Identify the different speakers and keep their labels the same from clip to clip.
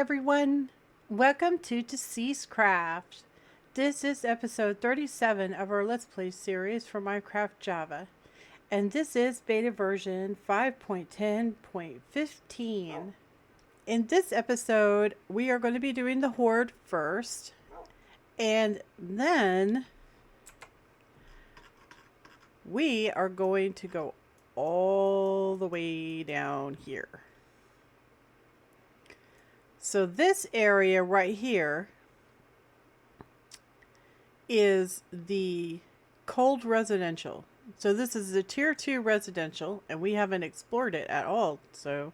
Speaker 1: everyone. Welcome to Deceasedcraft. This is episode 37 of our Let's Play series for Minecraft Java. And this is beta version 5.10.15. In this episode, we are going to be doing the Horde first. And then we are going to go all the way down here. So this area right here is the cold residential. So this is the tier 2 residential, and we haven't explored it at all. So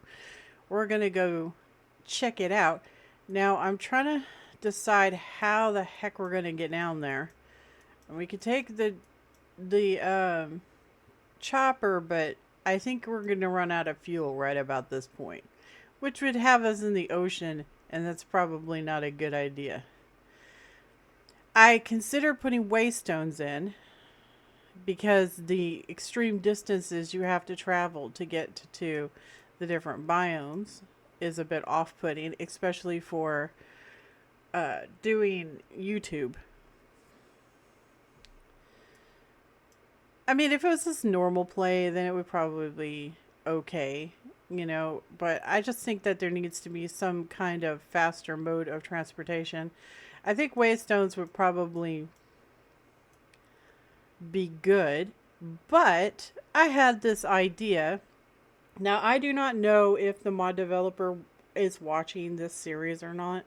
Speaker 1: we're going to go check it out. Now I'm trying to decide how the heck we're going to get down there. And we could take the chopper, but I think we're going to run out of fuel right about this point, which would have us in the ocean, and that's probably not a good idea. I consider putting waystones in because the extreme distances you have to travel to get to the different biomes is a bit off-putting, especially for doing YouTube. I mean, if it was just normal play, then it would probably be okay, you know, but I just think that there needs to be some kind of faster mode of transportation. I think waystones would probably be good, but I had this idea. Now, I do not know if the mod developer is watching this series or not,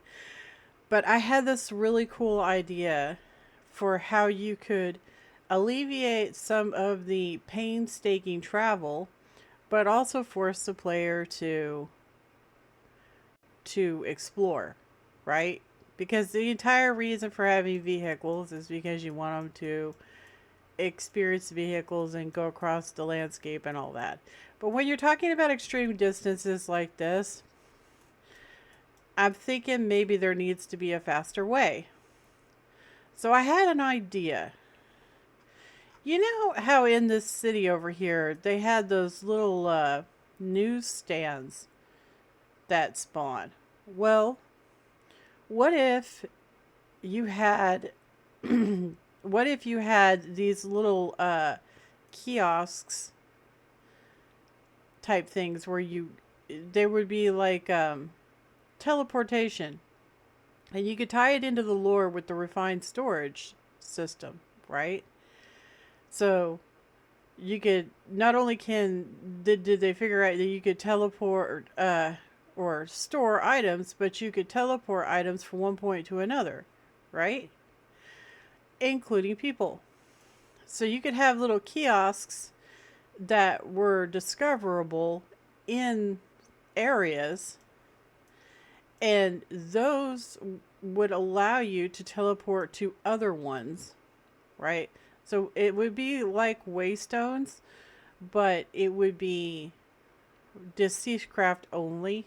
Speaker 1: but I had this really cool idea for how you could alleviate some of the painstaking travel, but also force the player to explore, right? Because the entire reason for having vehicles is because you want them to experience vehicles and go across the landscape and all that. But when you're talking about extreme distances like this, I'm thinking maybe there needs to be a faster way. So I had an idea. You know how in this city over here, they had those little newsstands that spawn? Well, what if you had what if you had these little kiosks type things where there would be like teleportation, and you could tie it into the lore with the refined storage system, right? So you could not only did they figure out that you could teleport or store items, but you could teleport items from one point to another, right? Including people. So you could have little kiosks that were discoverable in areas, and those would allow you to teleport to other ones, right? So it would be like waystones, but it would be Deceasedcraft only,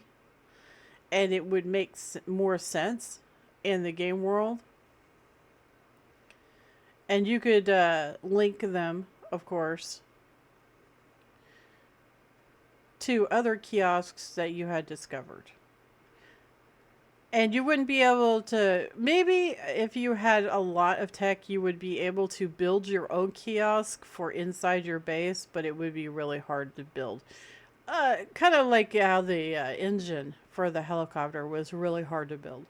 Speaker 1: and it would make more sense in the game world. And you could link them, of course, to other kiosks that you had discovered. And you wouldn't be able to, maybe if you had a lot of tech, you would be able to build your own kiosk for inside your base, but it would be really hard to build. Kind of like how the engine for the helicopter was really hard to build.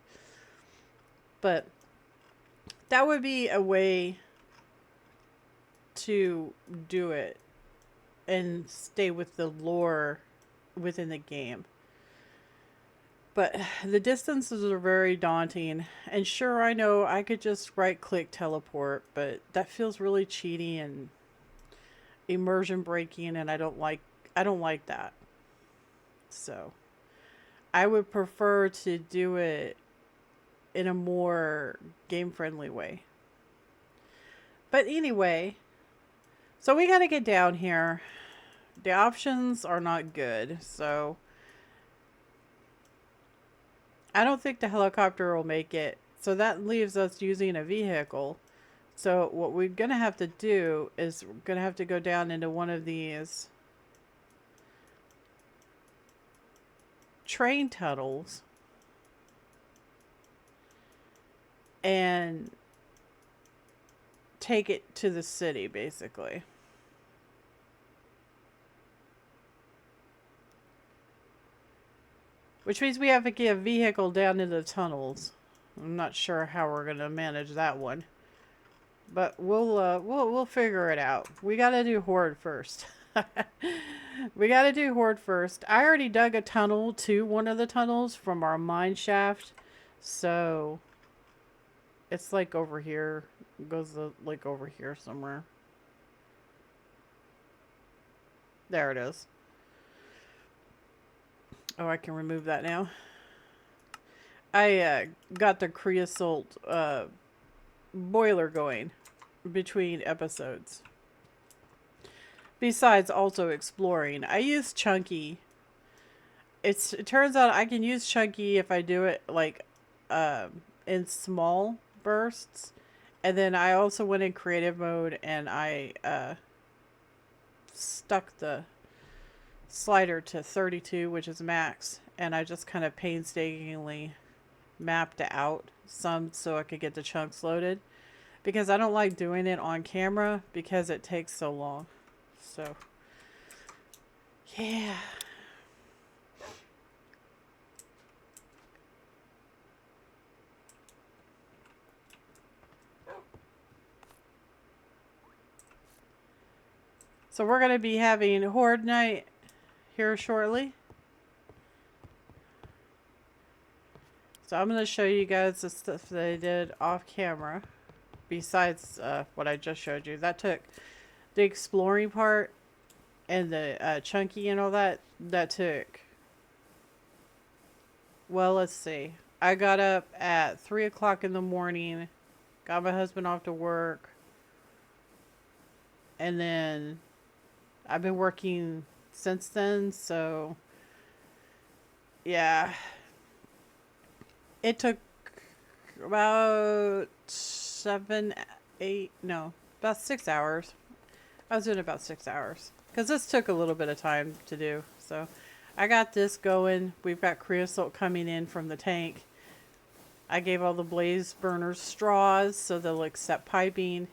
Speaker 1: But that would be a way to do it and stay with the lore within the game. But the distances are very daunting. And sure, I know I could just right-click teleport, but that feels really cheaty and immersion breaking, and I don't like that. So I would prefer to do it in a more game-friendly way. But anyway, so we got to get down here. The options are not good, so I don't think the helicopter will make it. So that leaves us using a vehicle. So what we're going to have to do is we're going to have to go down into one of these train tunnels and take it to the city, basically. Which means we have to get a vehicle down into the tunnels. I'm not sure how we're gonna manage that one, but we'll figure it out. We gotta do Horde first. We gotta do Horde first. I already dug a tunnel to one of the tunnels from our mine shaft, so it's like over here. It goes like over here somewhere. There it is. Oh, I can remove that now. I got the creosote boiler going between episodes. Besides also exploring. I use Chunky. It turns out I can use Chunky if I do it like in small bursts. And then I also went in creative mode and I stuck the slider to 32, which is max, and I just kind of painstakingly mapped it out some so I could get the chunks loaded, because I don't like doing it on camera because it takes so long. So yeah. So we're going to be having Horde night here shortly. So I'm going to show you guys the stuff that I did off camera. Besides what I just showed you. That took the exploring part and the Chunky and all that. That took... Well, let's see. I got up at 3 o'clock in the morning. Got my husband off to work. And then I've been working since then, so yeah. It took about about 6 hours. I was doing about 6 hours. Because this took a little bit of time to do. So I got this going. We've got creosote coming in from the tank. I gave all the blaze burners straws so they'll accept piping.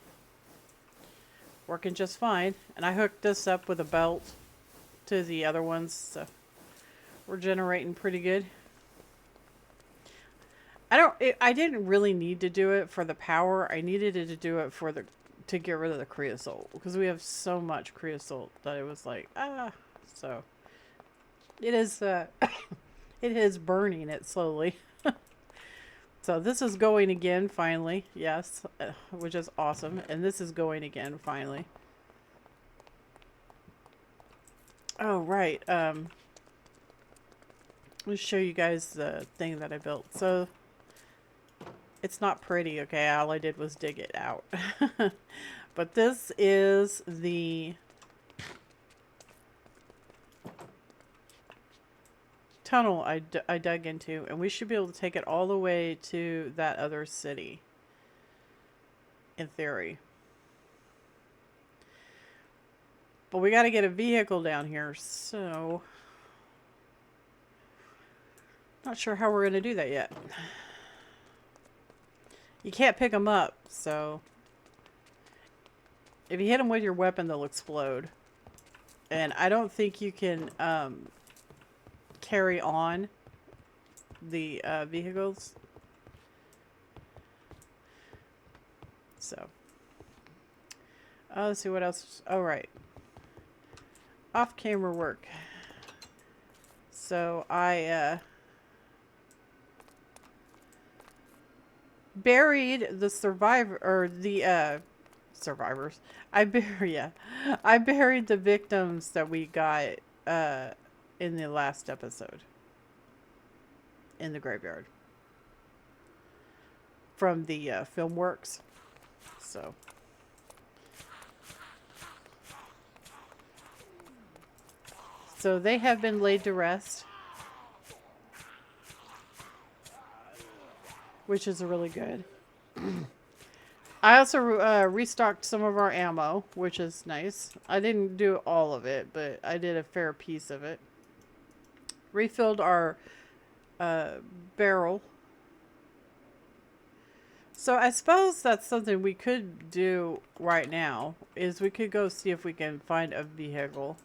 Speaker 1: Working just fine. And I hooked this up with a belt to the other ones, so we're generating pretty good. I didn't really need to do it for the power. I needed it to do it for to get rid of the creosote, because we have so much creosote that it was like, so it is it is burning it slowly. So this is going again finally. Yes, which is awesome. And this is going again finally. Oh, right. Let me show you guys the thing that I built. So it's not pretty, okay? All I did was dig it out. But this is the tunnel I dug into, and we should be able to take it all the way to that other city, in theory. But we got to get a vehicle down here, so not sure how we're going to do that yet. You can't pick them up, so if you hit them with your weapon, they'll explode. And I don't think you can carry on the vehicles. So let's see what else. Oh, right. Off camera work. So I buried the survivor, or the survivors. I buried the victims that we got in the last episode in the graveyard from the film works. So they have been laid to rest, which is really good. I also restocked some of our ammo, which is nice. I didn't do all of it, but I did a fair piece of it. Refilled our barrel. So I suppose that's something we could do right now, is we could go see if we can find a vehicle.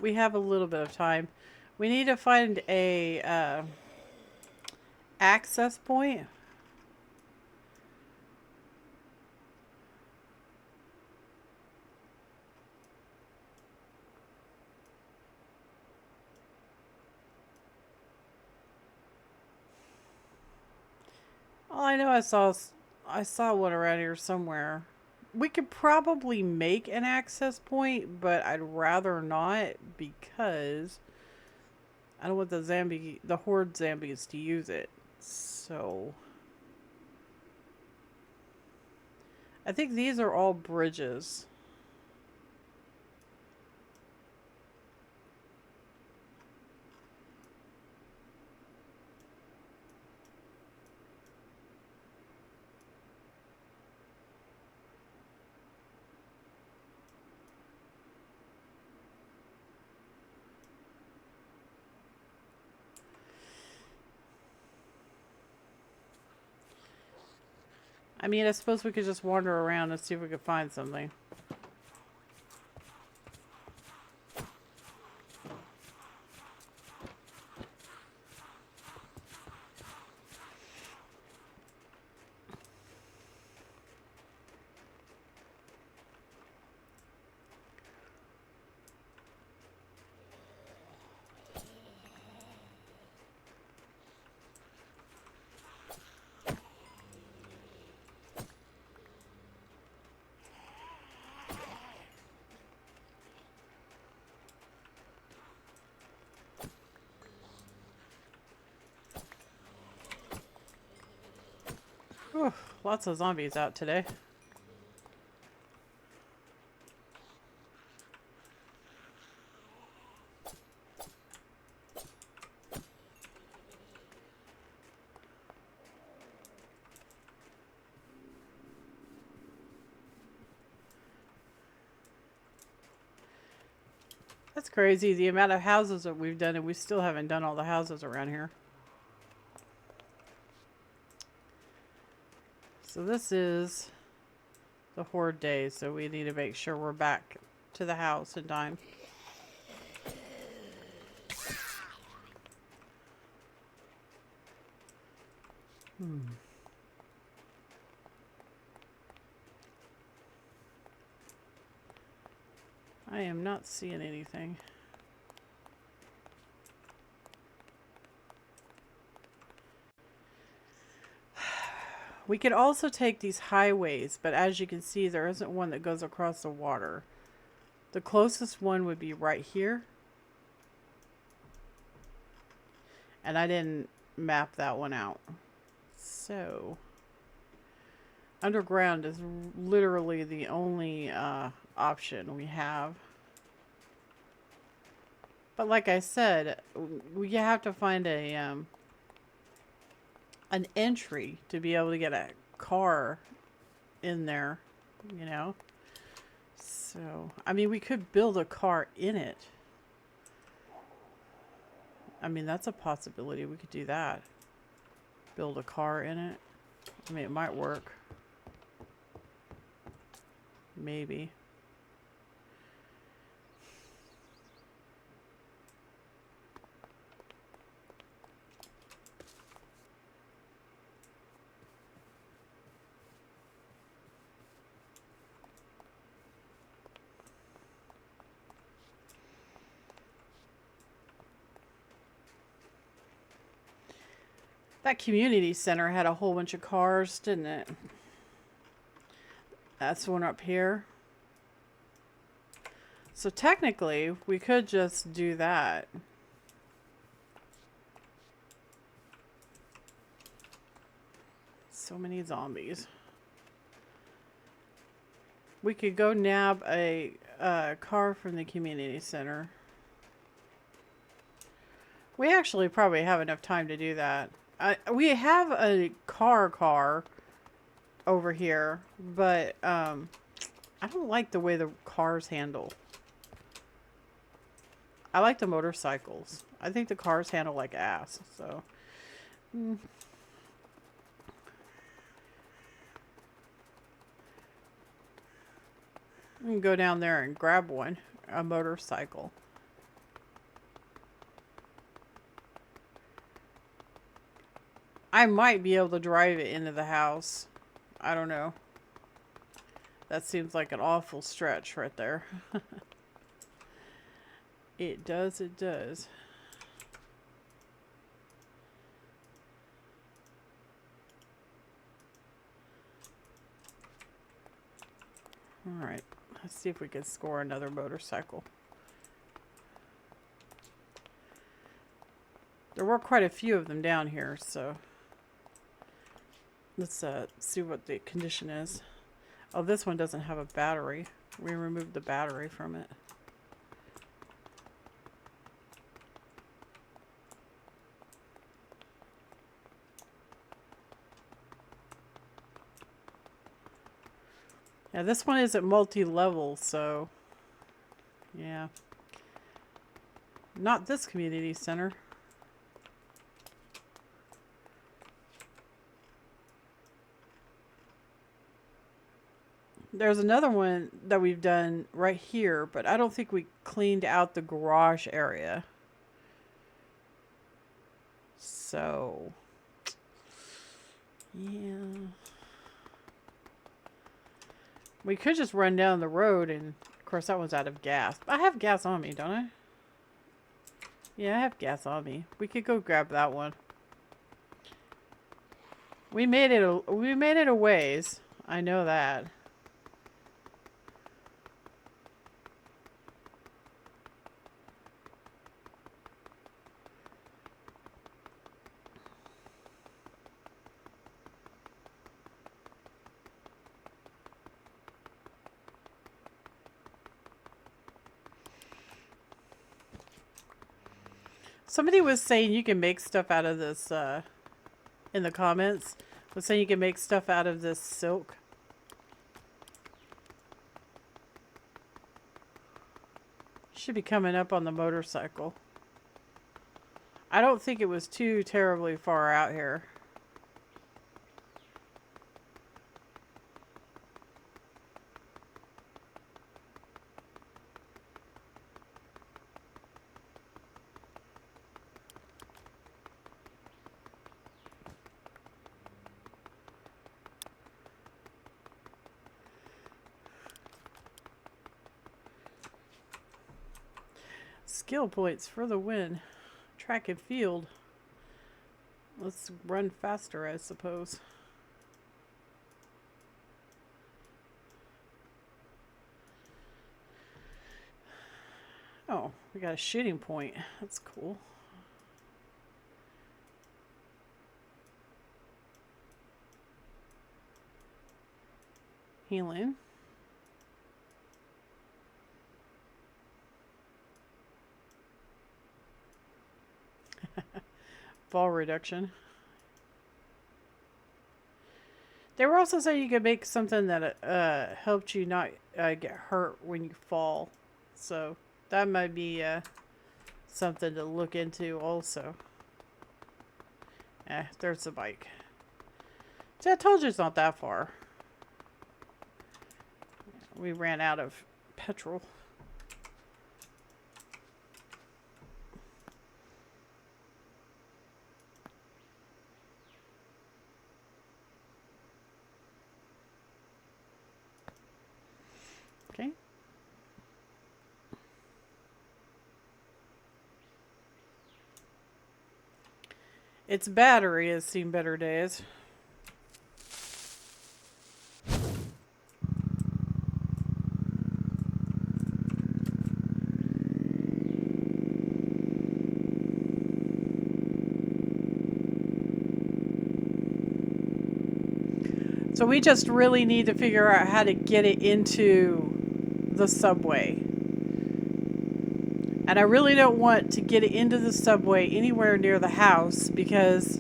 Speaker 1: We have a little bit of time. We need to find a access point. Oh, I know I saw one around here somewhere. We could probably make an access point, but I'd rather not because I don't want the horde zombies to use it. So I think these are all bridges. I mean, I suppose we could just wander around and see if we could find something. Whew, lots of zombies out today. That's crazy, the amount of houses that we've done, and we still haven't done all the houses around here. So this is the horde day, so we need to make sure we're back to the house in time. I am not seeing anything. We could also take these highways, but as you can see, there isn't one that goes across the water. The closest one would be right here. And I didn't map that one out. So, underground is literally the only option we have. But like I said, we have to find a an entry to be able to get a car in there, you know. So, I mean, we could build a car in it. I mean, that's a possibility. We could do that. Build a car in it. I mean, it might work. Maybe. That community center had a whole bunch of cars, didn't it? That's the one up here. So technically, we could just do that. So many zombies. We could go nab a car from the community center. We actually probably have enough time to do that. We have a car over here, but I don't like the way the cars handle. I like the motorcycles. I think the cars handle like ass, so. I can go down there and grab one. A motorcycle. I might be able to drive it into the house. I don't know. That seems like an awful stretch right there. It does, it does. Alright, let's see if we can score another motorcycle. There were quite a few of them down here, so let's see what the condition is. Oh, this one doesn't have a battery. We removed the battery from it. Yeah, this one isn't multi-level, so yeah. Not this community center. There's another one that we've done right here, but I don't think we cleaned out the garage area. So, yeah. We could just run down the road, and of course that one's out of gas. I have gas on me, don't I? Yeah, I have gas on me. We could go grab that one. We made it a ways. I know that. Somebody was saying you can make stuff out of this, in the comments, was saying you can make stuff out of this silk. Should be coming up on the motorcycle. I don't think it was too terribly far out here. Skill points for the win. Track and field. Let's run faster, I suppose. Oh, we got a shooting point. That's cool. Healing. Fall reduction. They were also saying you could make something that helped you not get hurt when you fall. So that might be something to look into also. There's the bike. See, I told you it's not that far. We ran out of petrol. Okay. Its battery has seen better days. So we just really need to figure out how to get it into the subway. And I really don't want to get it into the subway anywhere near the house because...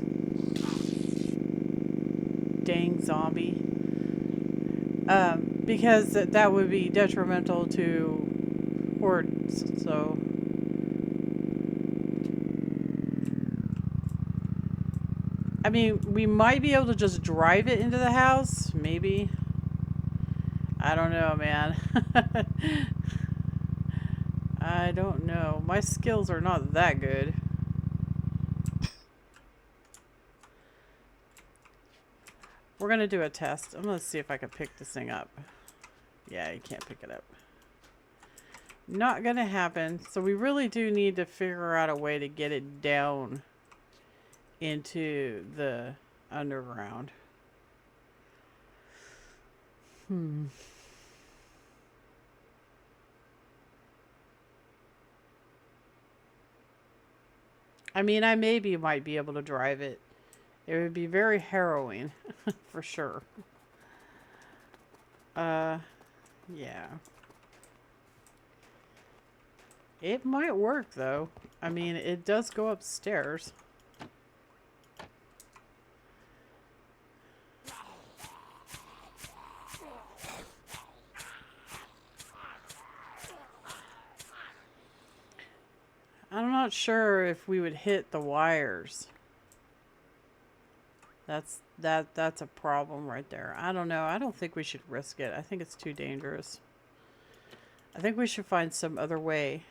Speaker 1: Dang zombie. Because that would be detrimental to hordes, so... I mean, we might be able to just drive it into the house, maybe. I don't know, man. I don't know. My skills are not that good. We're gonna do a test. I'm gonna see if I can pick this thing up. Yeah, you can't pick it up. Not gonna happen. So we really do need to figure out a way to get it down into the underground. I mean, I maybe might be able to drive it. It would be very harrowing, for sure. Yeah. It might work, though. I mean, it does go upstairs. I'm not sure if we would hit the wires. That's a problem right there. I don't know. I don't think we should risk it. I think it's too dangerous. I think we should find some other way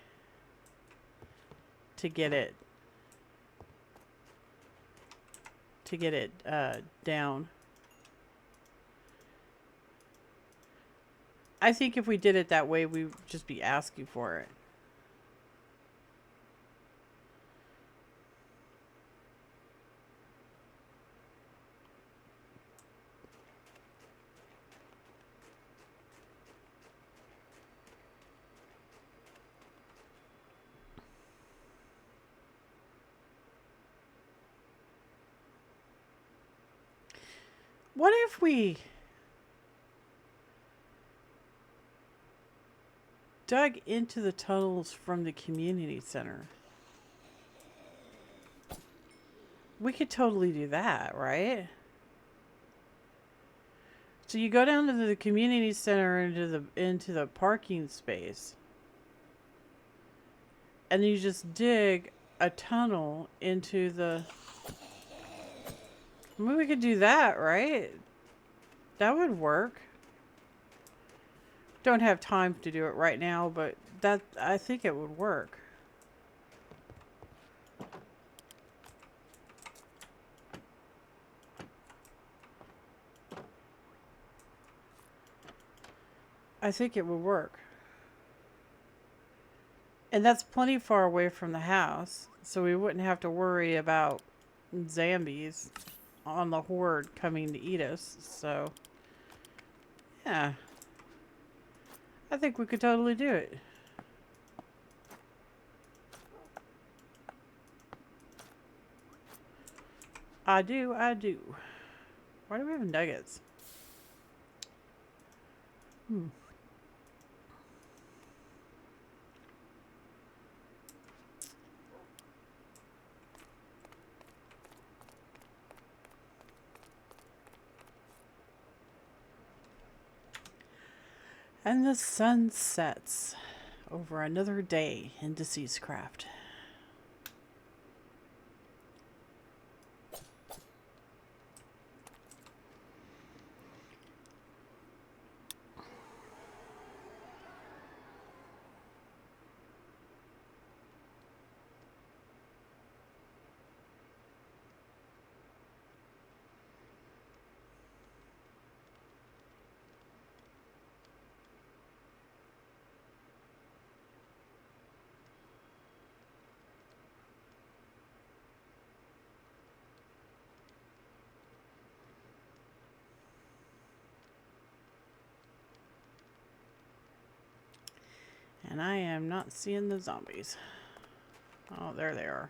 Speaker 1: to get it down. I think if we did it that way, we'd just be asking for it. What if we dug into the tunnels from the community center? We could totally do that, right? So you go down to the community center into the parking space, and you just dig a tunnel into the. I mean, we could do that, right? That would work. Don't have time to do it right now, but I think it would work. I think it would work. And that's plenty far away from the house, so we wouldn't have to worry about zombies on the horde coming to eat us. So, yeah. I think we could totally do it. I do. Why do we have nuggets? And the sun sets over another day in Deceasedcraft. And I am not seeing the zombies. Oh, there they are.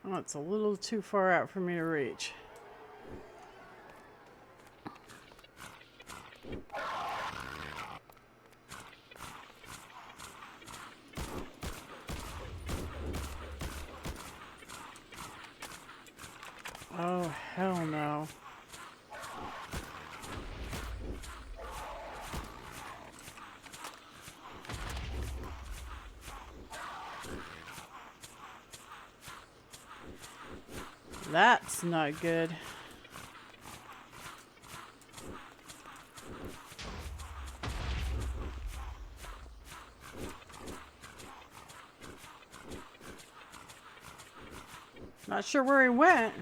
Speaker 1: Oh, it's a little too far out for me to reach. Oh, hell no. That's not good. Not sure where he went.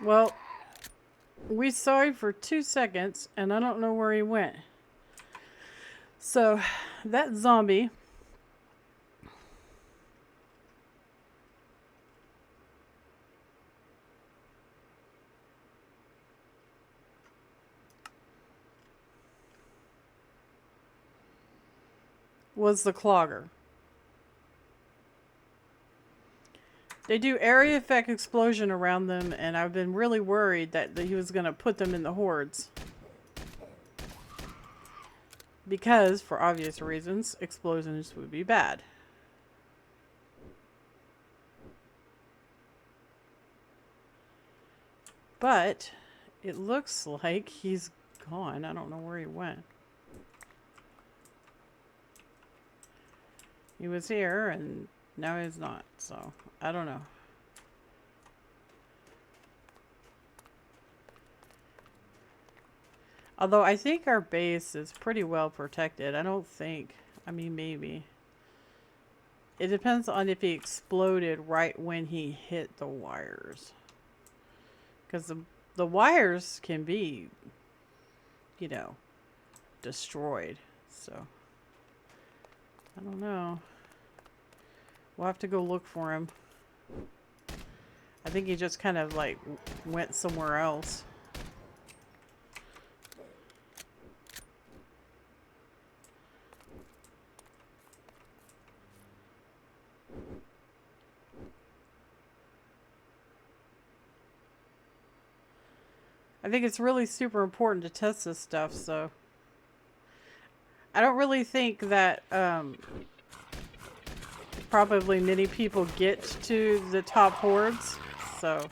Speaker 1: Well, we saw him for 2 seconds, and I don't know where he went. So, that zombie was the clogger. They do area effect explosion around them, and I've been really worried that he was going to put them in the hordes. Because, for obvious reasons, explosions would be bad. But, it looks like he's gone. I don't know where he went. He was here, and now he's not, so I don't know. Although I think our base is pretty well protected. I don't think, I mean maybe. It depends on if he exploded right when he hit the wires. Because the wires can be, you know, destroyed. So, I don't know. We'll have to go look for him. I think he just kind of like went somewhere else. I think it's really super important to test this stuff, so I don't really think that probably many people get to the top hordes, so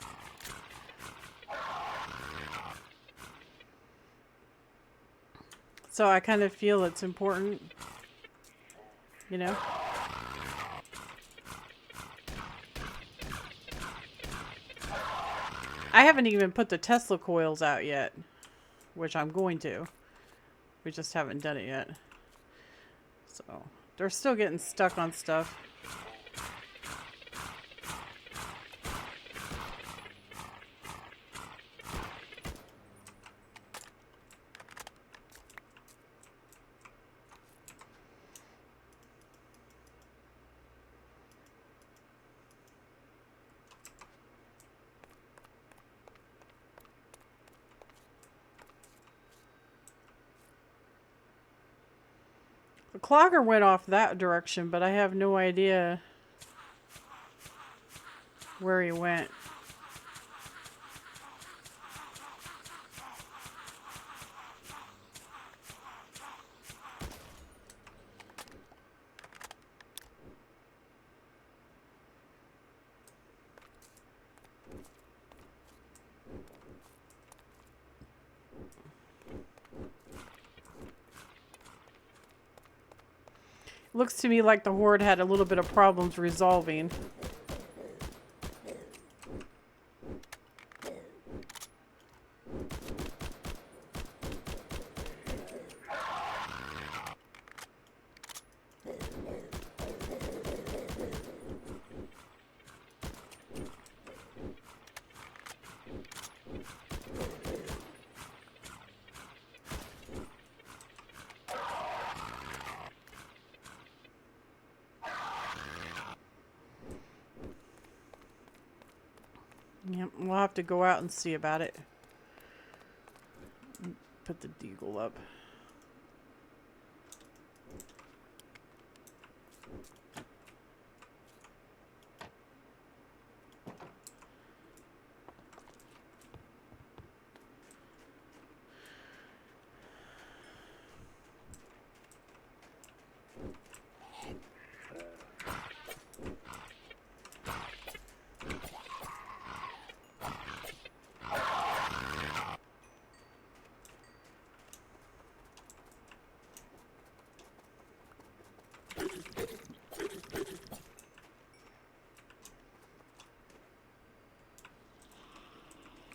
Speaker 1: I kind of feel it's important, you know? I haven't even put the Tesla coils out yet, which I'm going to. We just haven't done it yet. So, they're still getting stuck on stuff. The clogger went off that direction, but I have no idea where he went. Looks to me like the Horde had a little bit of problems resolving. Yep, we'll have to go out and see about it. Put the deagle up.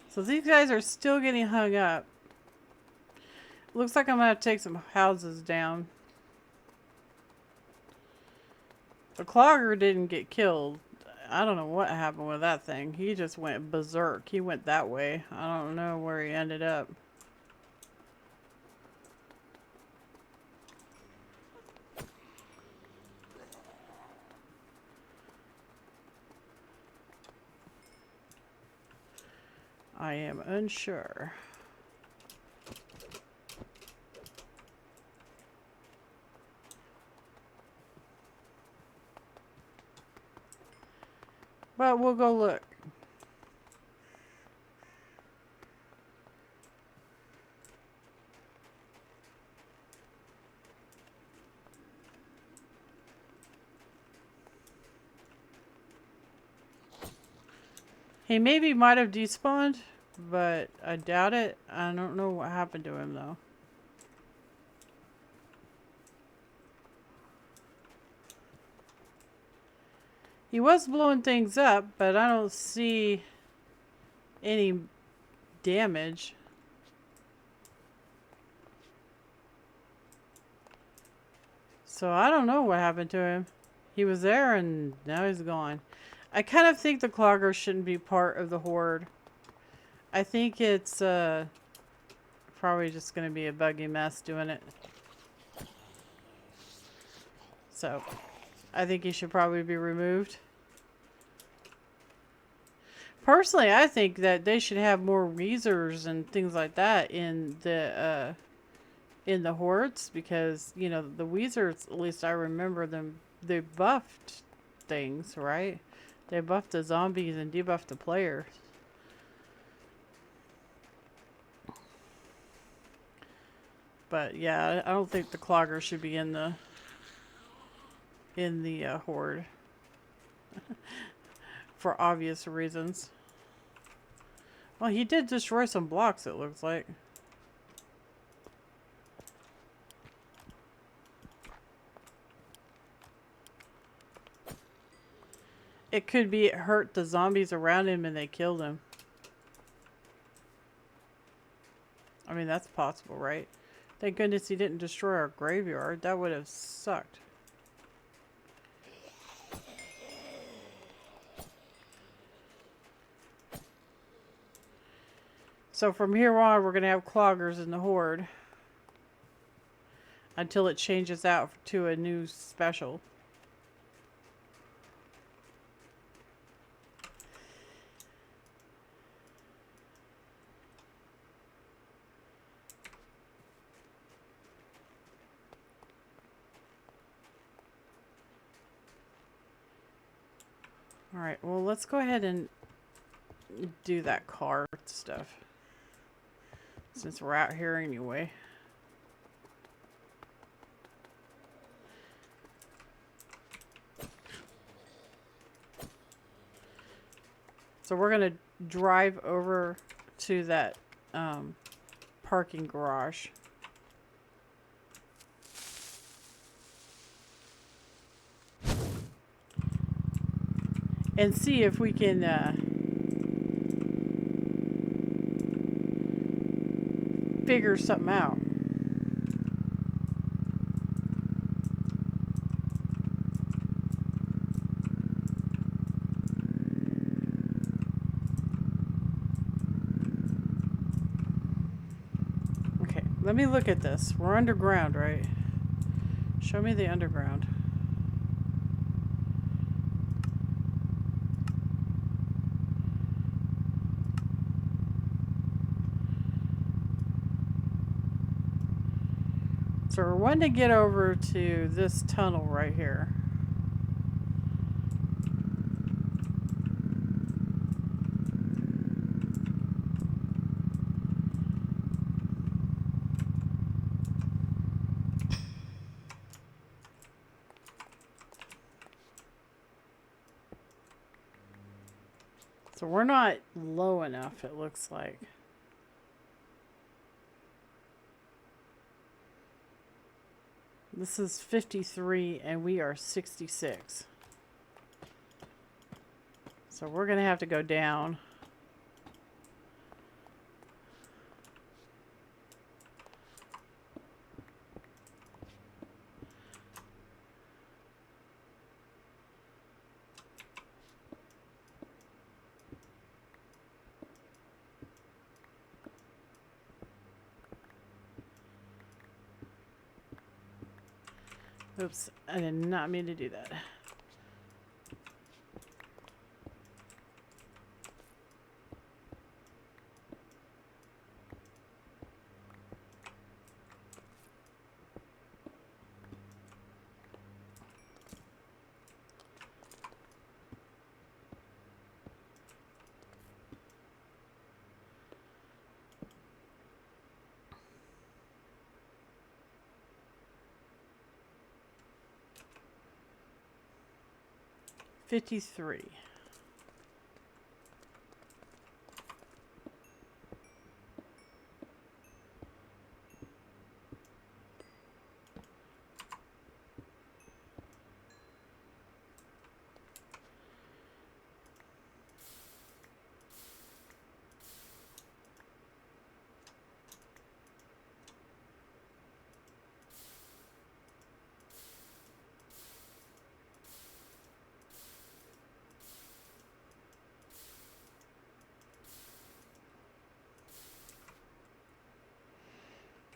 Speaker 1: So these guys are still getting hung up. Looks like I'm gonna have to take some houses down. The clogger didn't get killed. I don't know what happened with that thing. He just went berserk. He went that way. I don't know where he ended up. I am unsure. But we'll go look. He maybe might have despawned, but I doubt it. I don't know what happened to him though. He was blowing things up, but I don't see any damage. So I don't know what happened to him. He was there and now he's gone. I kind of think the clogger shouldn't be part of the Horde. I think it's probably just going to be a buggy mess doing it. So I think he should probably be removed. Personally, I think that they should have more Reezers and things like that in the Hordes, because, you know, the Weezers, at least I remember them, they buffed things, right? They buffed the zombies and debuffed the players. But yeah, I don't think the clogger should be in the Horde. For obvious reasons. Well, he did destroy some blocks, it looks like. It could be it hurt the zombies around him and they killed him. I mean, that's possible, right? Thank goodness he didn't destroy our graveyard. That would have sucked. So from here on, we're going to have cloggers in the Horde. Until it changes out to a new special. Alright, well, let's go ahead and do that car stuff. Since we're out here anyway. So we're going to drive over to that parking garage. And see if we can figure something out. Okay, let me look at this. We're underground, right? Show me the underground. So we're wanting to get over to this tunnel right here. So we're not low enough, it looks like. This is 53 and we are 66. So we're going to have to go down. Oops, I did not mean to do that. $53.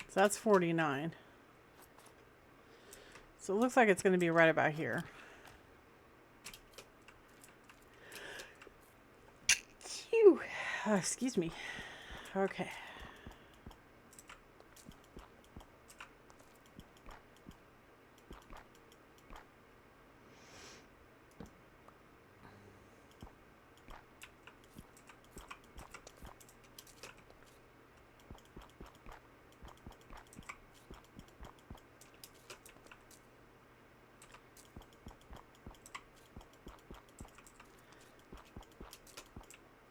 Speaker 1: So that's 49. So it looks like it's going to be right about here. Phew. Excuse me. Okay.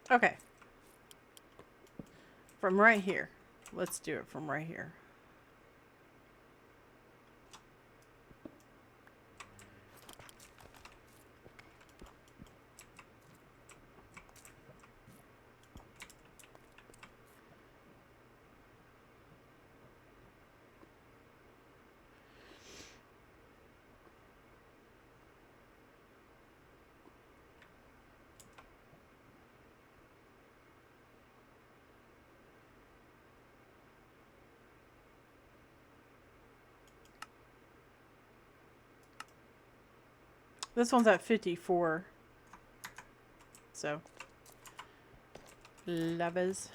Speaker 1: Okay. From right here. Let's do it from right here. This one's at 54. So, lovers.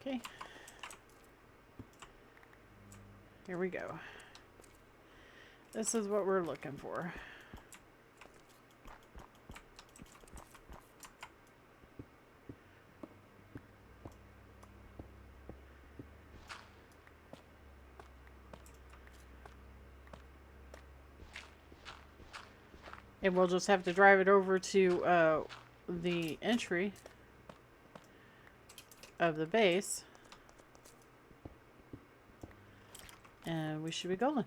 Speaker 1: Okay. Here we go. This is what we're looking for. And we'll just have to drive it over to the entry of the base. And we should be going.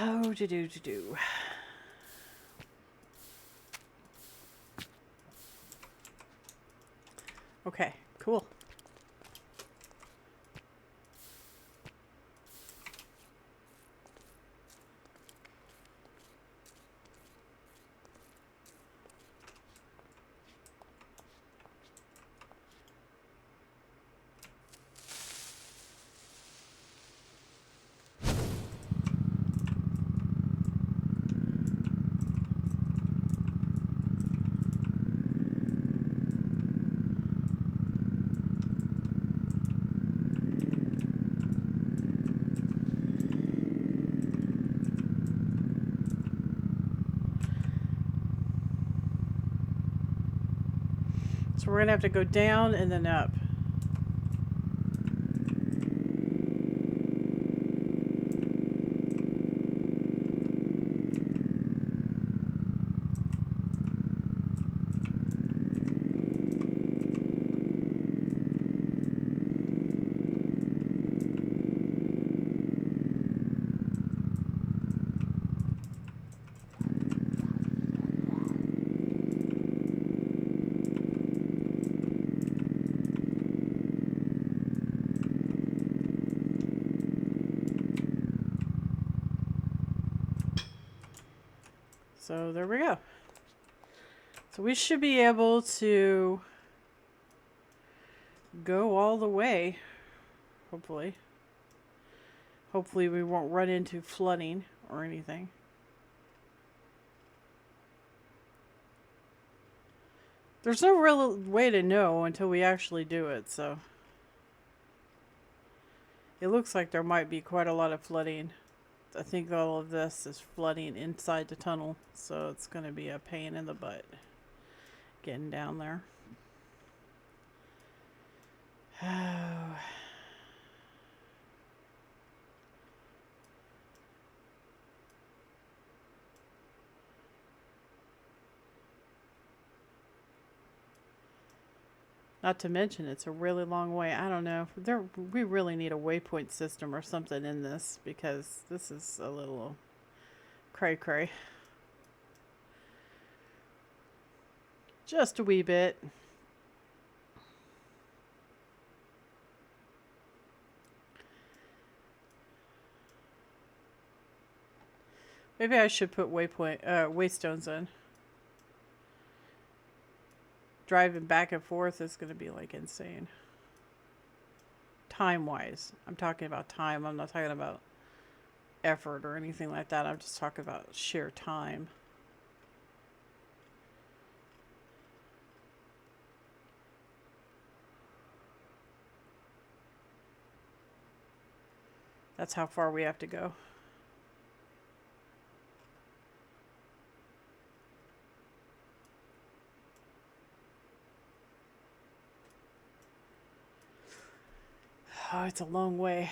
Speaker 1: Oh, do. Okay, cool. So we're gonna have to go down and then up. So there we go. So we should be able to go all the way, hopefully. Hopefully we won't run into flooding or anything. There's no real way to know until we actually do it, so. It looks like there might be quite a lot of flooding. I think all of this is flooding inside the tunnel, so it's going to be a pain in the butt getting down there. Oh. Not to mention, it's a really long way. I don't know. We really need a waypoint system or something in this, because this is a little cray-cray. Just a wee bit. Maybe I should put waystones in. Driving back and forth is going to be like insane. Time-wise. I'm talking about time. I'm not talking about effort or anything like that. I'm just talking about sheer time. That's how far we have to go. Oh, it's a long way.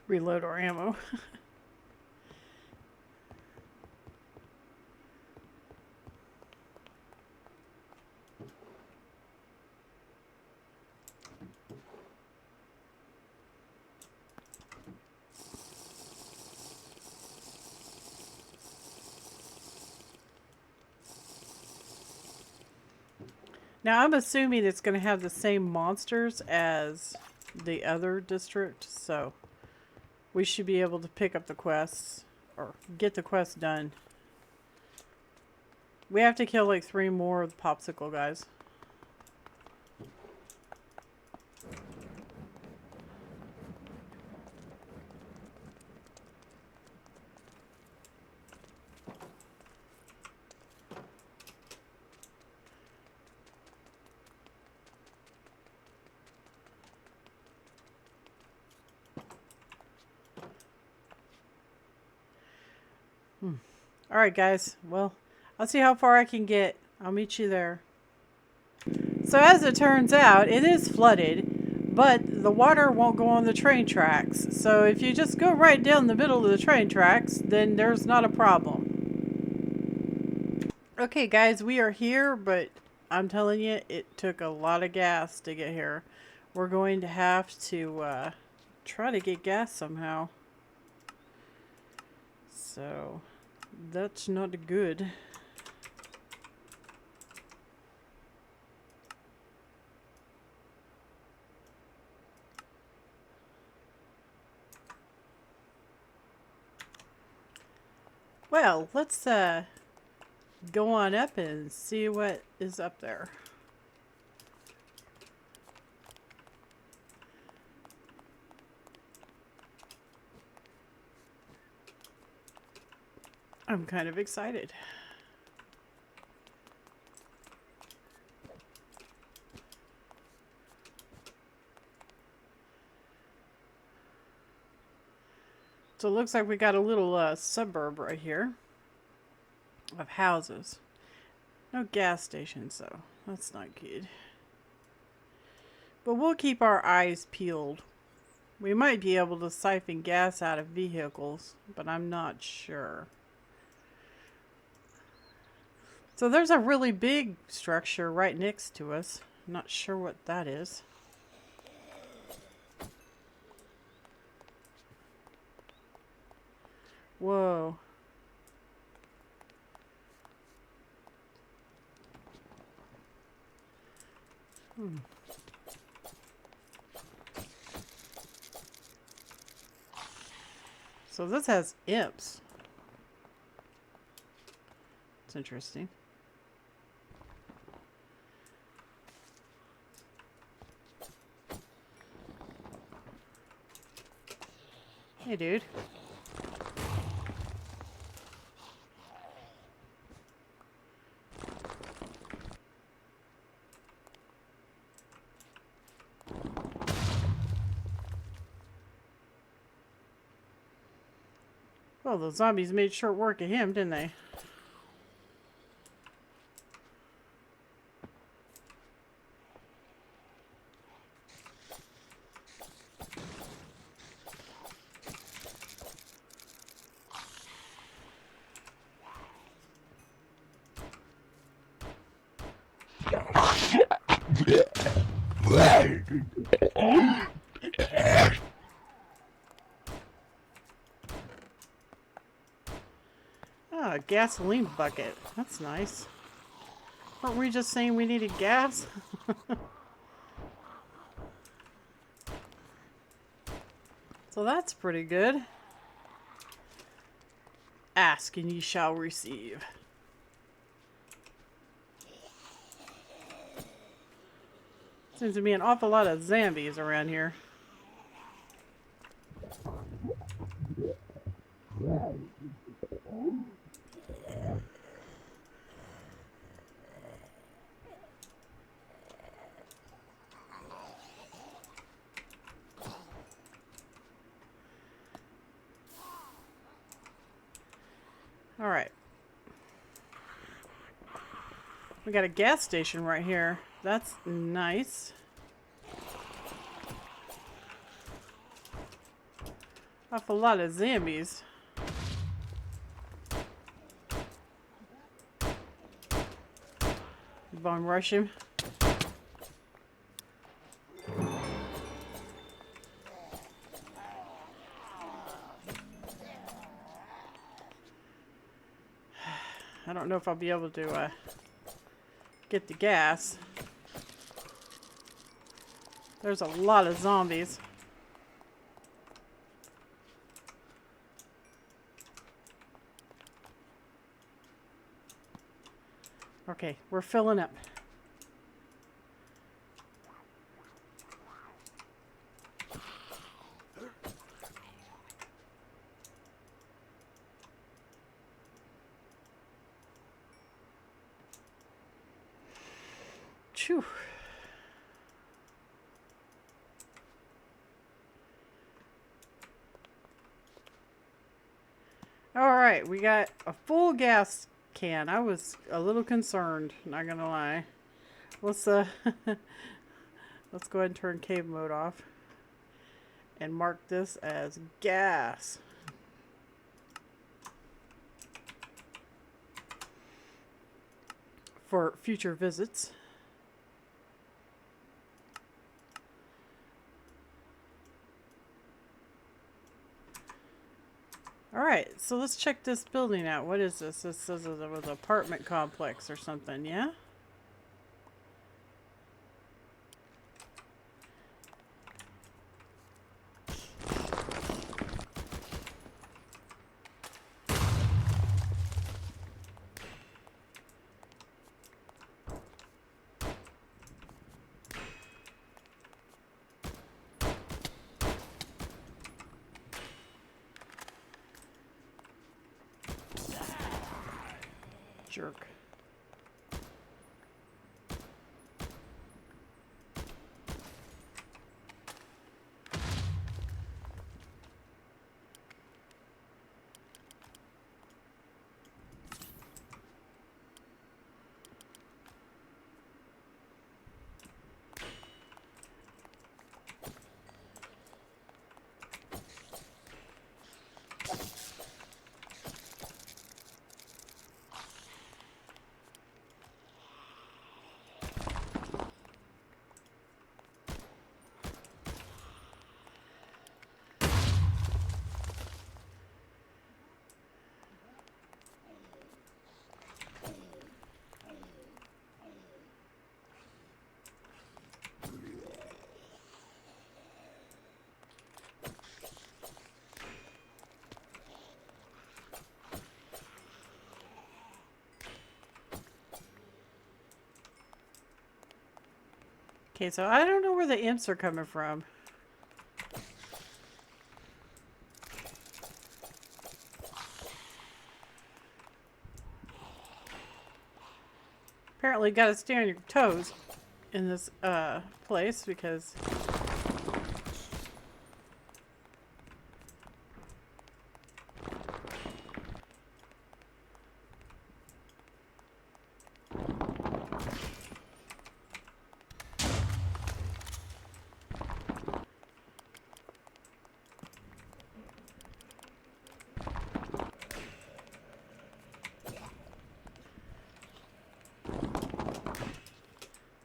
Speaker 1: Reload our ammo. Now, I'm assuming it's going to have the same monsters as the other district, so we should be able to pick up the quests, or get the quest done. We have to kill like 3 more of the popsicle guys. Alright guys, well, I'll see how far I can get. I'll meet you there. So as it turns out, it is flooded, but the water won't go on the train tracks. So if you just go right down the middle of the train tracks, then there's not a problem. Okay guys, we are here, but I'm telling you, it took a lot of gas to get here. We're going to have to try to get gas somehow. So that's not good. Well, let's go on up and see what is up there. I'm kind of excited. So it looks like we got a little suburb right here of houses. No gas stations though. That's not good. But we'll keep our eyes peeled. We might be able to siphon gas out of vehicles, but I'm not sure. So there's a really big structure right next to us. I'm not sure what that is. Whoa. So this has imps. It's interesting. Hey, dude. Well, the zombies made short work of him, didn't they? Ah, a gasoline bucket. That's nice. Weren't we just saying we needed gas? So that's pretty good. Ask and ye shall receive. Seems to be an awful lot of zombies around here. Alright. We got a gas station right here. That's nice. Awful lot of zombies. Bum rush him. I don't know if I'll be able to get the gas. There's a lot of zombies. Okay, we're filling up. Phew. All right, we got a full gas can. I was a little concerned, not gonna lie. Let's let's go ahead and turn cave mode off and mark this as gas. For future visits. Alright, so let's check this building out. What is this? This says it was an apartment complex or something, yeah? Jerk. Okay, so I don't know where the imps are coming from. Apparently gotta stay on your toes in this place because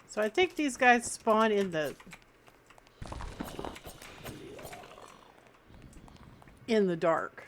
Speaker 1: so I think these guys spawn in the dark.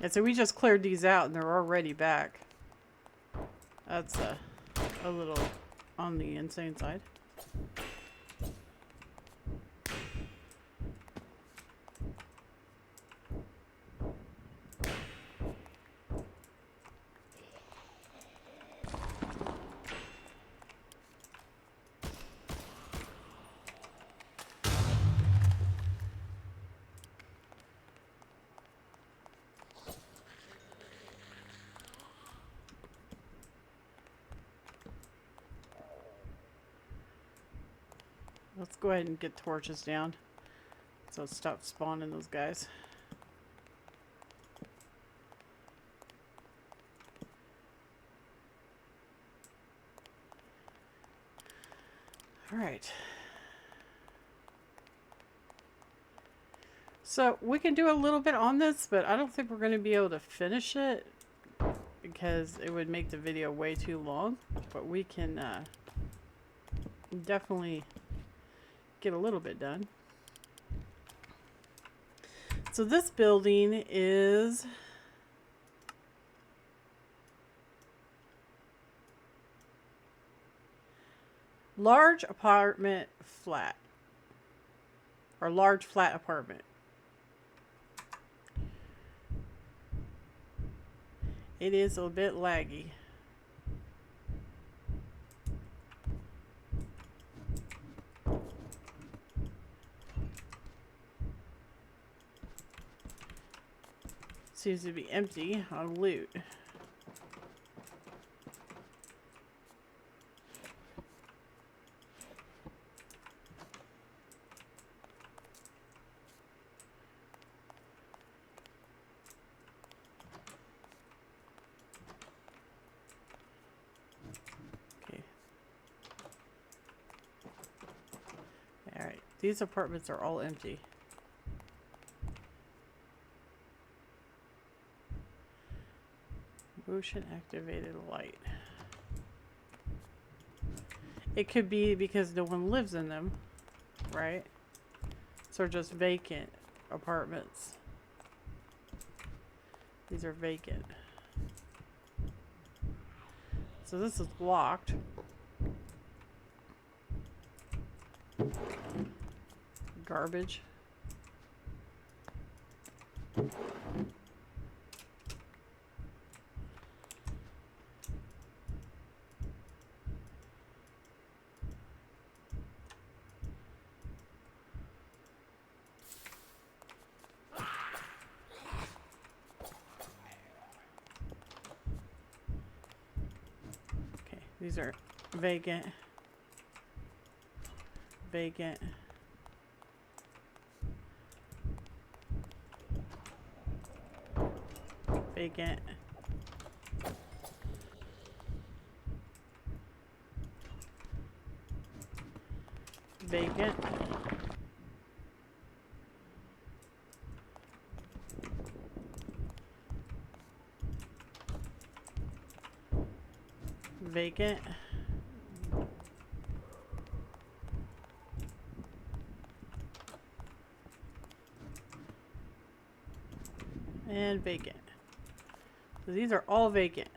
Speaker 1: And so we just cleared these out and they're already back. That's a little on the insane side. Let's go ahead and get torches down so it stops spawning those guys. Alright. So we can do a little bit on this, but I don't think we're going to be able to finish it because it would make the video way too long. But we can definitely get a little bit done. So this building is large apartment flat, or large flat apartment. It is a bit laggy. Seems to be empty on loot. Okay. All right. These apartments are all empty. Motion activated light. It could be because no one lives in them, right? So just vacant apartments. These are vacant. So this is locked. Garbage. These are vacant, vacant, vacant, vacant, vacant, and vacant. So these are all vacant.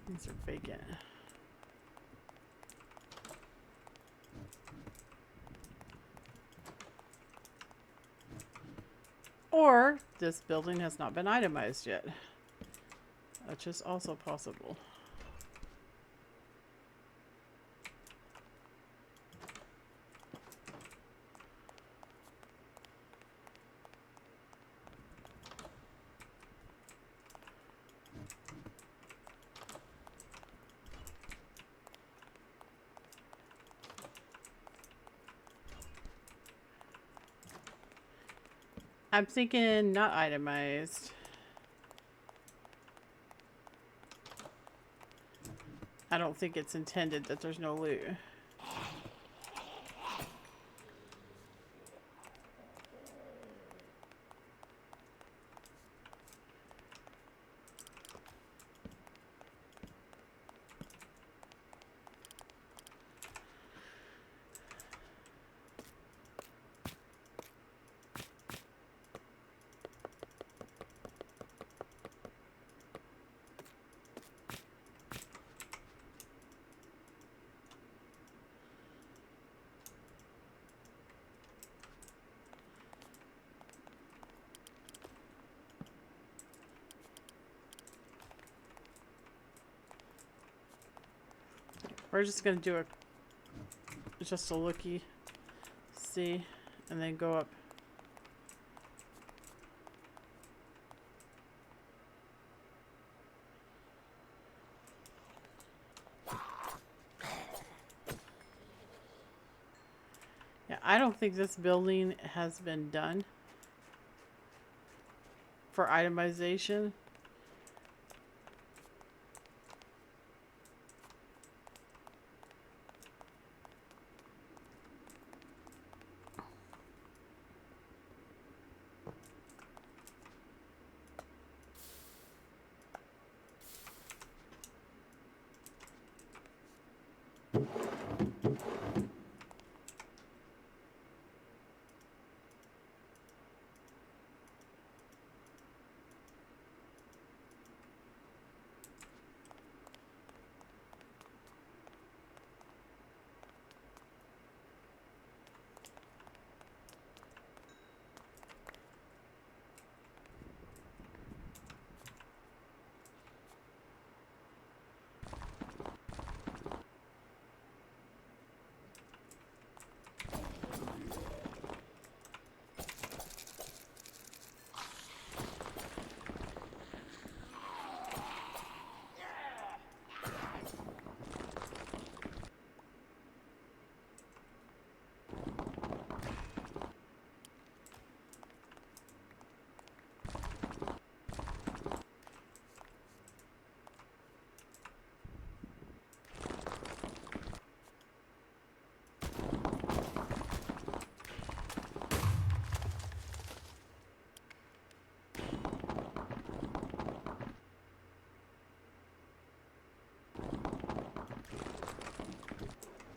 Speaker 1: These are vacant. Or this building has not been itemized yet, which is also possible. I'm thinking not itemized. I don't think it's intended that there's no loot. We're just gonna do just a looky, see, and then go up. Yeah, I don't think this building has been done for itemization.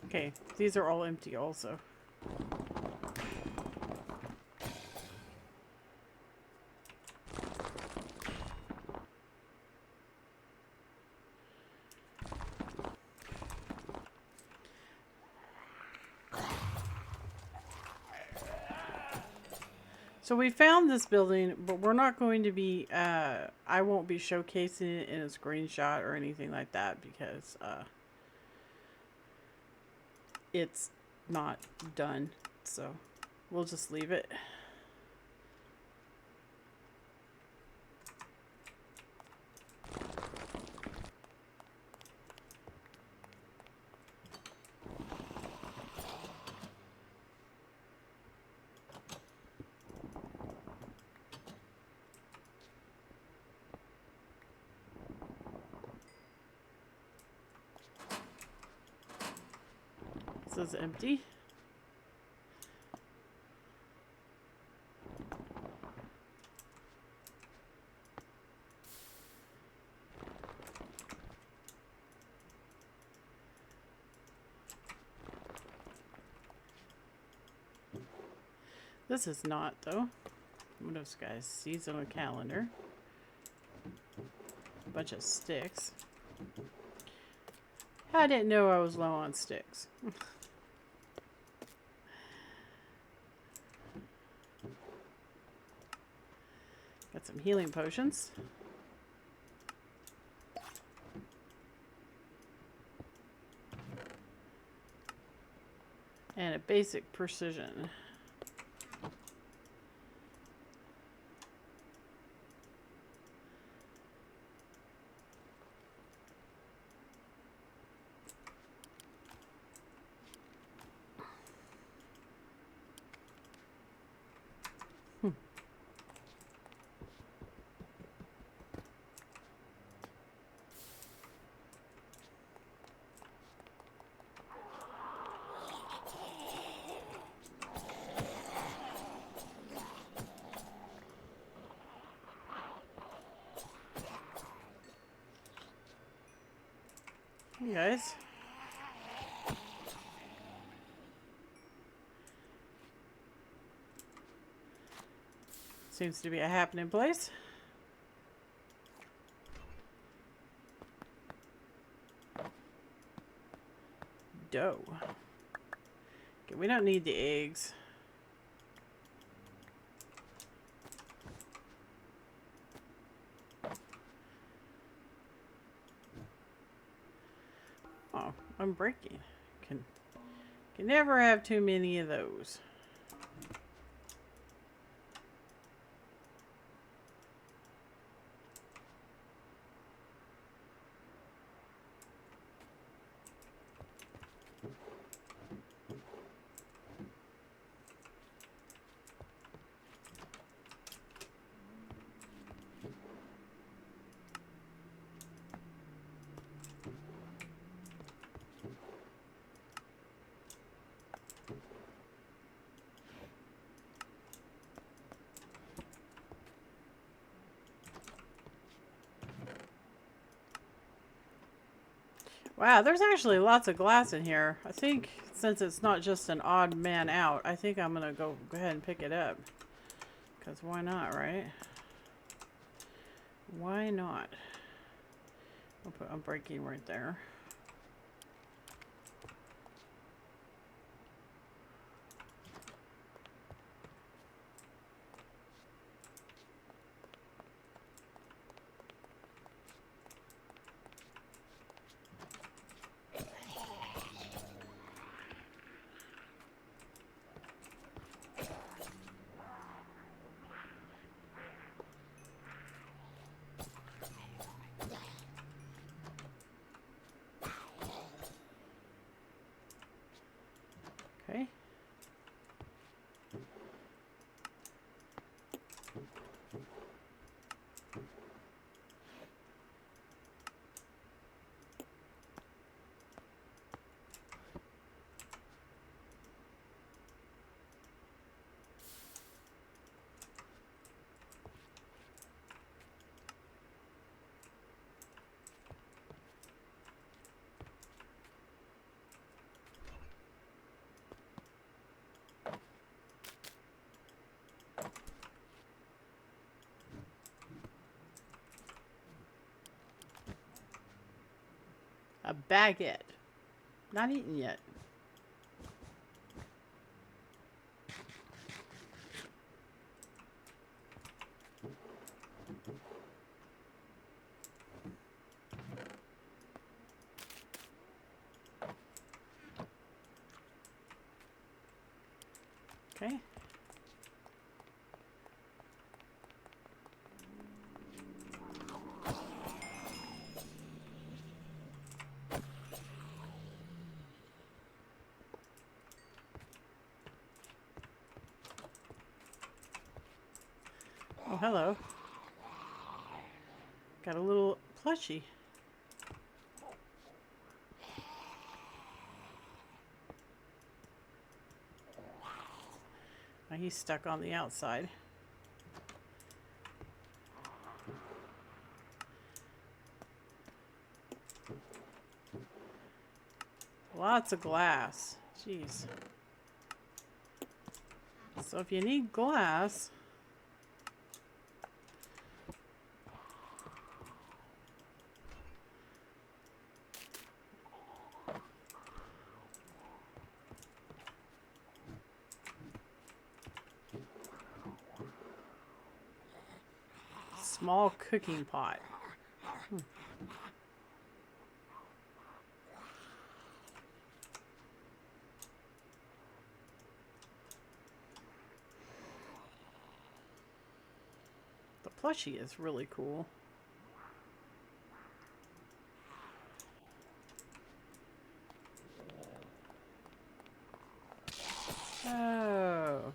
Speaker 1: Okay, these are all empty also. So we found this building, but we're not going to be, I won't be showcasing it in a screenshot or anything like that because it's not done. So we'll just leave it. This is empty. This is not, though. What are those guys? Seasonal calendar. A bunch of sticks. I didn't know I was low on sticks. Got some healing potions. And a basic precision. Hey guys. Seems to be a happening place. Dough. Okay, we don't need the eggs. Oh, I'm breaking. Can never have too many of those. Wow, there's actually lots of glass in here. I think since it's not just an odd man out, I think I'm gonna go ahead and pick it up. Because why not, right? Why not? I'll put a breaking right there. Okay. A baguette. Not eaten yet. Okay. Oh, hello. Got a little plushie. Now he's stuck on the outside. Lots of glass. Jeez. So if you need glass, small cooking pot. The plushie is really cool. Oh.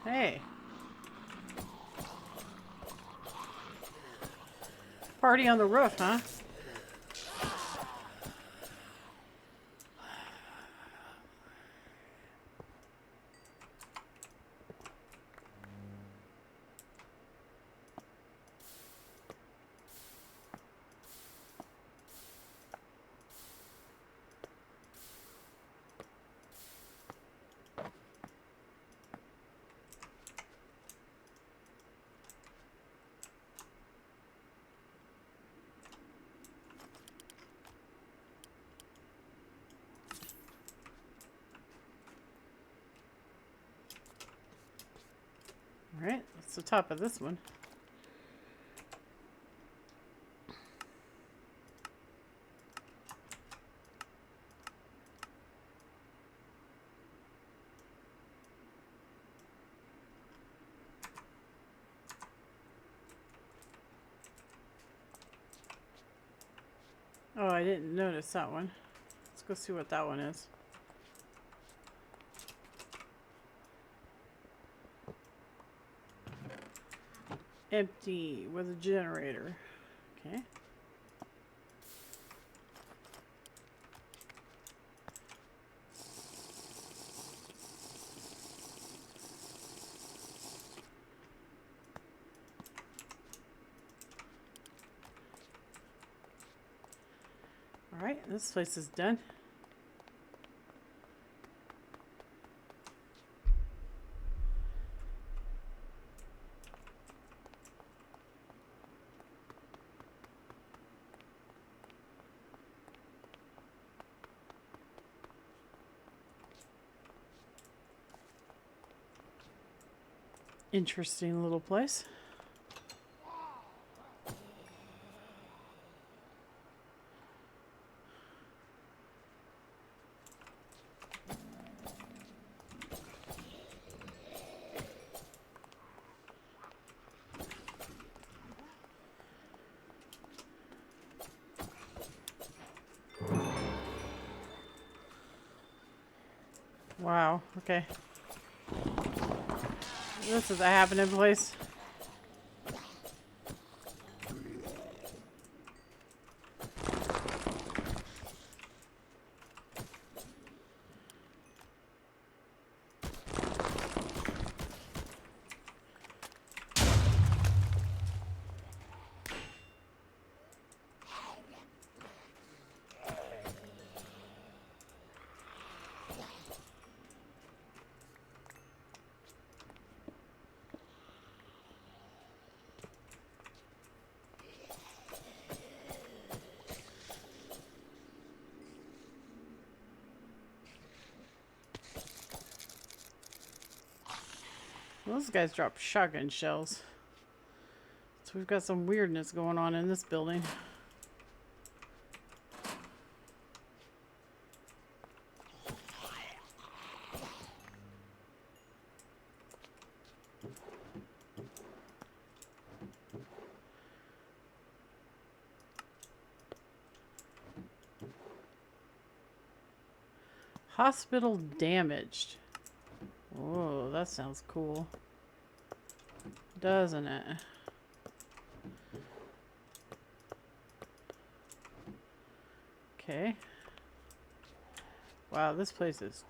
Speaker 1: Hey. Party on the roof, huh? Alright, that's the top of this one. Oh, I didn't notice that one. Let's go see what that one is. Empty with a generator. Okay. Alright, this place is done. Interesting little place. Wow, okay. This is a happening place. Those guys drop shotgun shells. So we've got some weirdness going on in this building. Hospital damaged. Whoa, that sounds cool. Doesn't it? Okay. Wow, this place is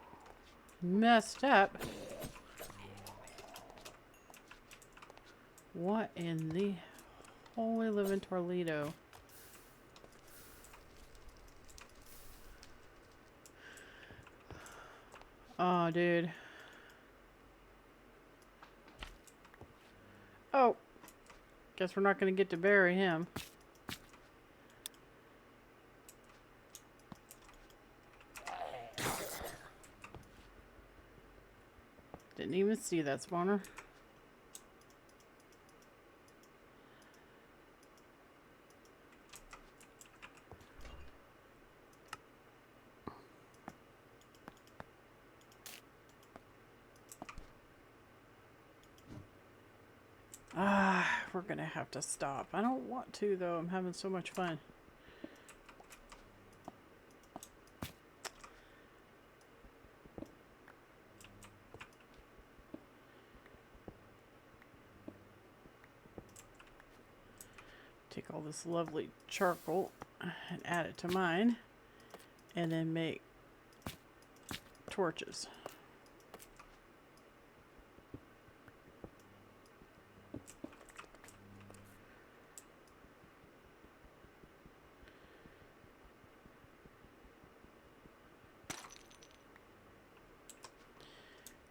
Speaker 1: messed up. What in the holy living Toledo? Oh, dude. Oh. Guess we're not going to get to bury him. Didn't even see that spawner. We're gonna have to stop. I don't want to though. I'm having so much fun. Take all this lovely charcoal and add it to mine, and then make torches.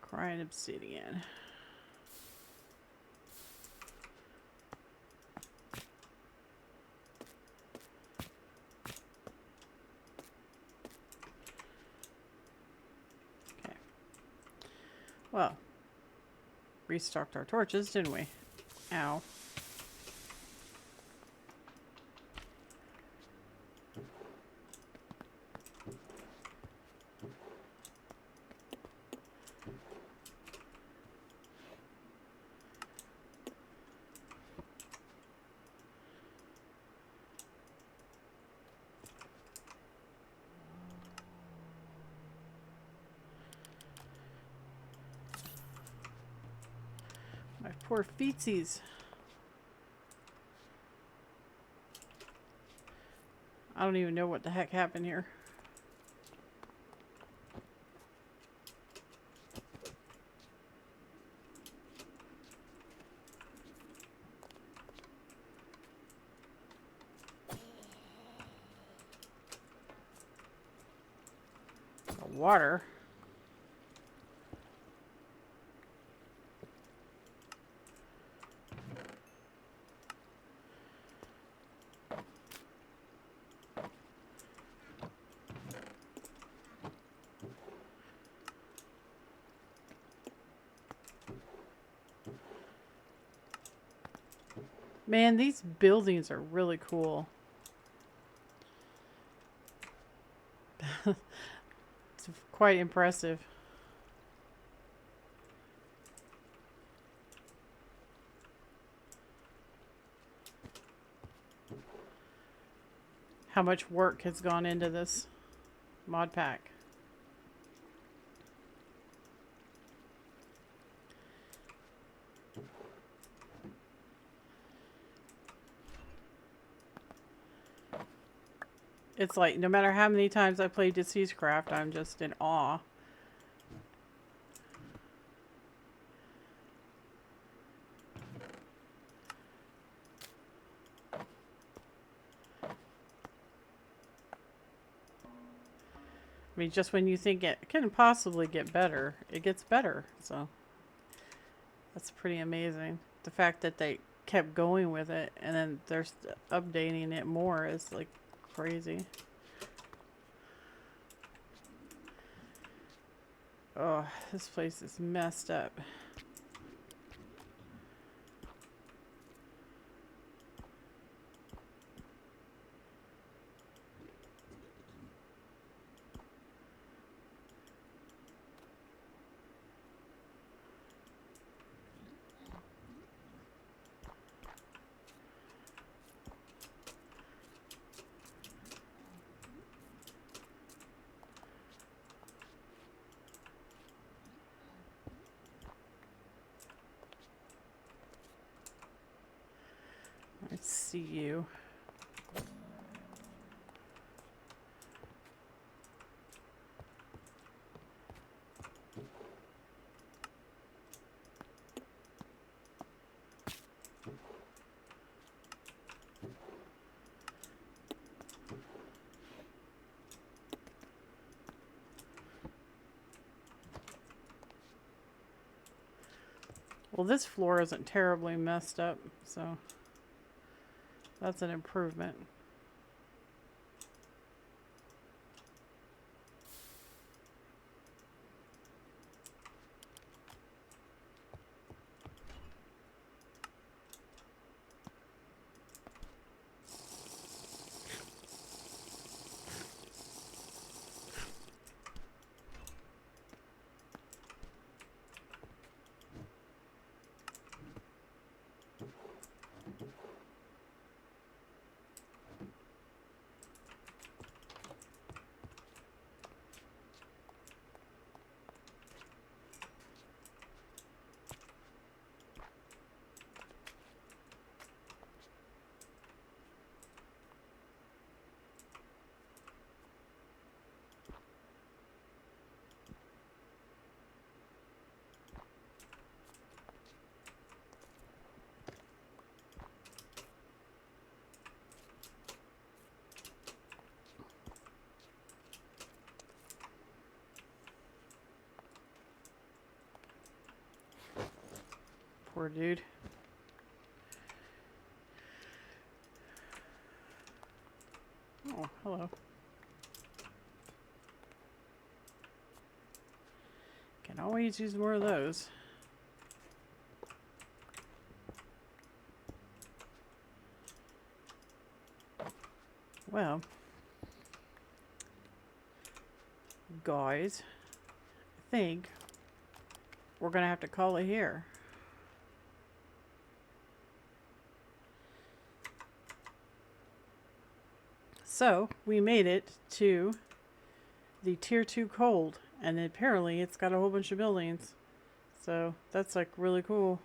Speaker 1: Crying obsidian. Okay. Well, restocked our torches, didn't we? Ow. for feetsies. I don't even know what the heck happened here. Water. Man, these buildings are really cool. It's quite impressive. How much work has gone into this mod pack. It's like, no matter how many times I play Deceasedcraft, I'm just in awe. I mean, just when you think it couldn't possibly get better, it gets better. So that's pretty amazing. The fact that they kept going with it and then they're updating it more is like crazy. Oh, this place is messed up. Let's see you. Well, this floor isn't terribly messed up, so that's an improvement. Poor dude. Oh, hello. Can always use more of those. Well, guys, I think we're gonna have to call it here. So we made it to the tier 2 cold, and apparently it's got a whole bunch of buildings, so that's like really cool.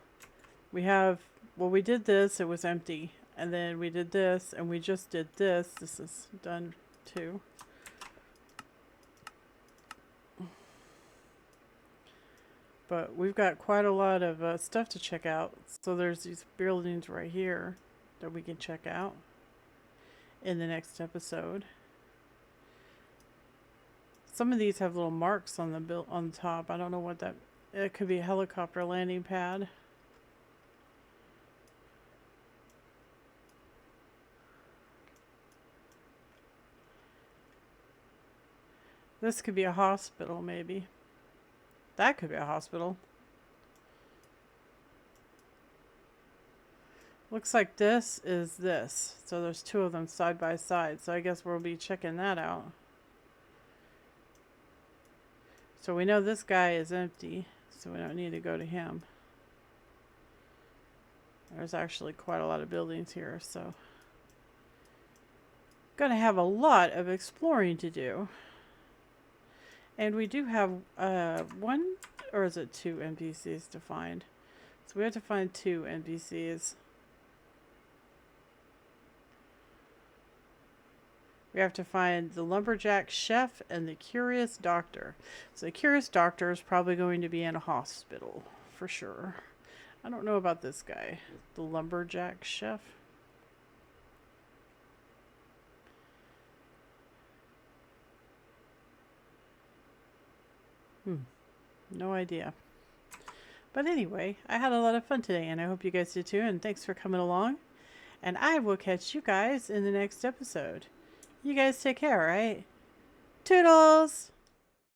Speaker 1: We have, well, we did this, it was empty. And then we did this, and we just did this. This is done too. But we've got quite a lot of stuff to check out. So there's these buildings right here that we can check out in the next episode. Some of these have little marks on the on the top. I don't know what that. It could be a helicopter landing pad. This could be a hospital, maybe. That could be a hospital. Looks like this is this. So there's two of them side by side. So I guess we'll be checking that out. So we know this guy is empty. So we don't need to go to him. There's actually quite a lot of buildings here. So gonna have a lot of exploring to do. And we do have one, or is it two NPCs to find? So we have to find two NPCs. We have to find the lumberjack chef and the curious doctor. So the curious doctor is probably going to be in a hospital, for sure. I don't know about this guy, the lumberjack chef. No idea. But anyway, I had a lot of fun today, and I hope you guys did too, and thanks for coming along. And I will catch you guys in the next episode. You guys take care, alright? Toodles!